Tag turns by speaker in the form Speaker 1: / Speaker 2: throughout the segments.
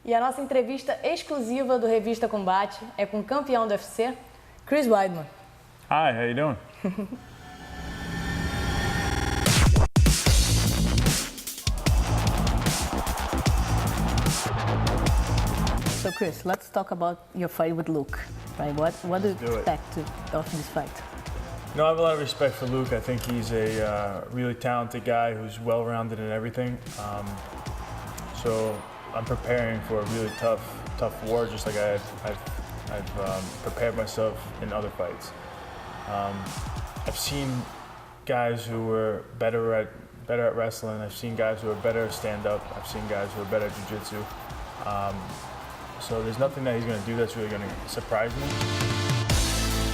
Speaker 1: E a nossa entrevista exclusiva do Revista Combate é com o campeão do UFC, Cris Weidman.
Speaker 2: Hi, how you doing?
Speaker 1: So Cris, let's talk about your fight with Luke. Right? What do you expect of this fight?
Speaker 2: No, I have a lot of respect for Luke. I think he's a really talented guy who's well-rounded in everything. So I'm preparing for a really tough war, just like I've prepared myself in other fights. I've seen guys who were better at wrestling. I've seen guys who are better at stand-up. I've seen guys who are better at jiu-jitsu. So there's nothing that he's going to do that's really going to surprise me.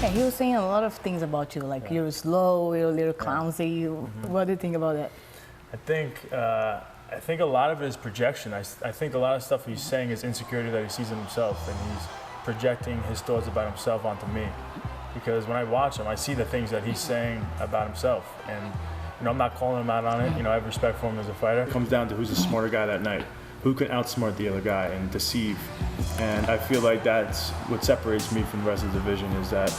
Speaker 1: Yeah, he was saying a lot of things about you, like you're slow, you're a little clumsy. What do you think about that?
Speaker 2: I think a lot of it is projection. I think a lot of stuff he's saying is insecurity that he sees in himself, and he's projecting his thoughts about himself onto me. Because when I watch him, I see the things that he's saying about himself, and I'm not calling him out on it. I have respect for him as a fighter.
Speaker 3: It comes down to who's the smarter guy that night, who can outsmart the other guy and deceive. And I feel like that's what separates me from the rest of the division, is that.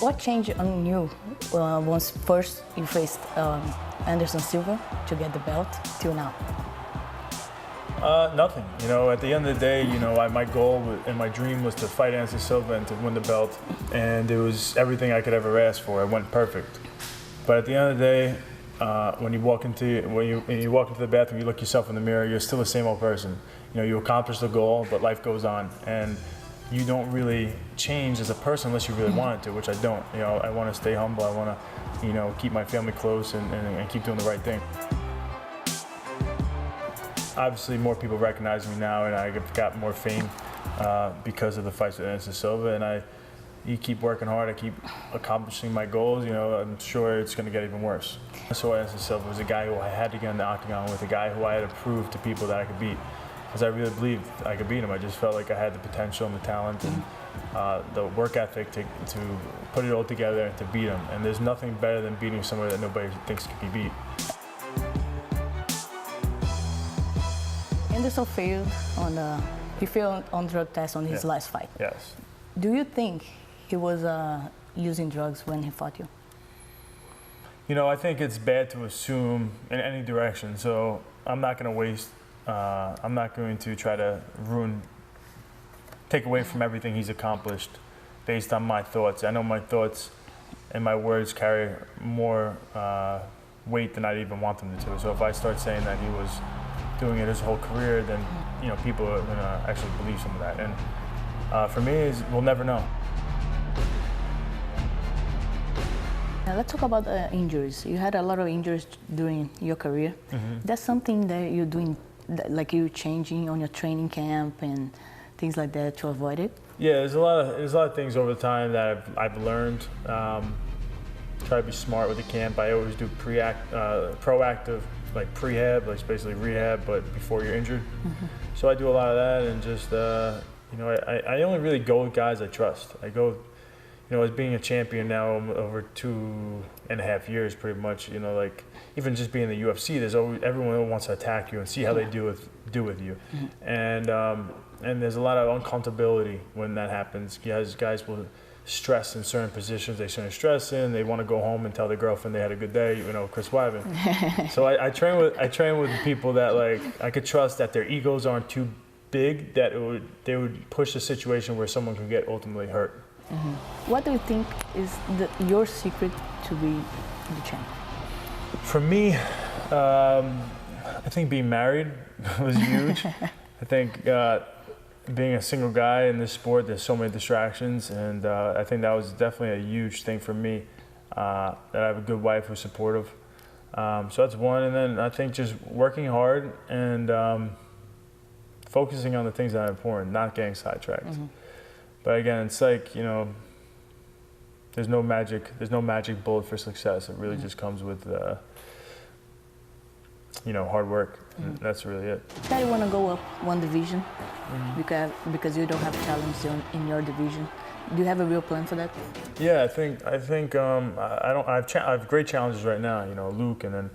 Speaker 1: What changed on you once first you faced Anderson Silva to get the belt till now?
Speaker 2: Nothing. At the end of the day, my goal and my dream was to fight Anderson Silva and to win the belt, and it was everything I could ever ask for. It went perfect. But at the end of the day, when you walk into the bathroom, you look yourself in the mirror, you're still the same old person. You accomplish the goal, but life goes on, and you don't really change as a person unless you really want to, which I don't. I want to stay humble. I want to, keep my family close and keep doing the right thing. Obviously, more people recognize me now, and I've got more fame because of the fights with Anderson Silva. And you keep working hard, I keep accomplishing my goals. I'm sure it's going to get even worse. So Anderson Silva was a guy who I had to get in the octagon with, a guy who I had to prove to people that I could beat. Because I really believed I could beat him. I just felt like I had the potential and the talent and the work ethic to put it all together and to beat him. And there's nothing better than beating somebody that nobody thinks can be beat.
Speaker 1: Anderson failed on drug test on his last fight.
Speaker 2: Yes.
Speaker 1: Do you think he was using drugs when he fought you?
Speaker 2: I think it's bad to assume in any direction. So I'm not going to waste. I'm not going to try to take away from everything he's accomplished based on my thoughts. I know my thoughts and my words carry more weight than I even want them to. So if I start saying that he was doing it his whole career, then people are going to actually believe some of that. And for me, we'll never know.
Speaker 1: Now let's talk about injuries. You had a lot of injuries during your career. That's something that you're doing, like you're changing on your training camp and things like that to avoid it? Yeah,
Speaker 2: there's a lot of things over time that I've learned. Try to be smart with the camp. I always do proactive, like prehab, like basically rehab, but before you're injured. So I do a lot of that, and just I only really go with guys I trust. I go, as being a champion now over 2.5 years, pretty much. Like even just being in the UFC, there's always everyone who wants to attack you and see how they do with you, and there's a lot of uncomfortability when that happens. Guys will stress in certain positions. They shouldn't stress in. They want to go home and tell their girlfriend they had a good day. Chris Weidman. So I train with people that like I could trust that their egos aren't too big, that they would push a situation where someone could get ultimately hurt.
Speaker 1: What do you think is your secret to be the champ?
Speaker 2: For me, I think being married was huge. I think being a single guy in this sport, there's so many distractions, and I think that was definitely a huge thing for me, that I have a good wife who's supportive. So that's one, and then I think just working hard and focusing on the things that are important, not getting sidetracked. But again, it's like, there's no magic bullet for success. It really just comes with hard work. That's really it.
Speaker 1: I want to go up one division because you don't have challenges in your division. Do you have a real plan for that?
Speaker 2: Yeah, I think I have great challenges right now. You know, Luke, and then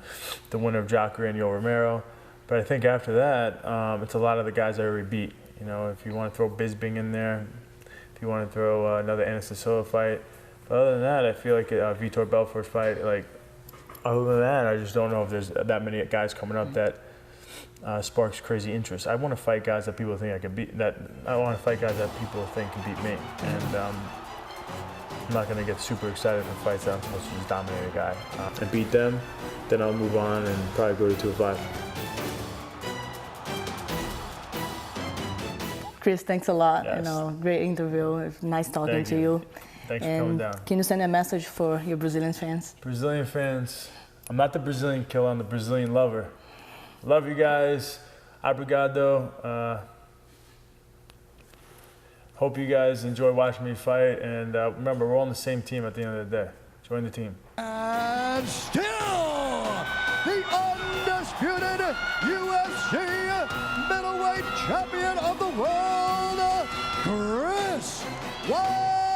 Speaker 2: the winner of Jacare and Yo Romero. But I think after that, it's a lot of the guys I already beat. You know, if you want to throw Bisping in there, if you want to throw another Anderson Silva fight. But other than that, I feel like Vitor Belfort's fight. Like, other than that, I just don't know if there's that many guys coming up that sparks crazy interest. I want to fight guys that people think I can beat. I want to fight guys that people think can beat me. And I'm not going to get super excited for fights that I'm supposed to just dominate a guy. And beat them, then I'll move on and probably go to 205.
Speaker 1: Chris, thanks a lot.
Speaker 2: Yes.
Speaker 1: You know, great interview. It's nice talking to you.
Speaker 2: Thanks for coming down.
Speaker 1: Can you send a message for your Brazilian fans?
Speaker 2: Brazilian fans, I'm not the Brazilian killer, I'm the Brazilian lover. Love you guys. Obrigado. Hope you guys enjoy watching me fight. And remember, we're all on the same team at the end of the day. Join the team.
Speaker 4: And still, the undisputed UFC middleweight champion of the world, Cris Weidman.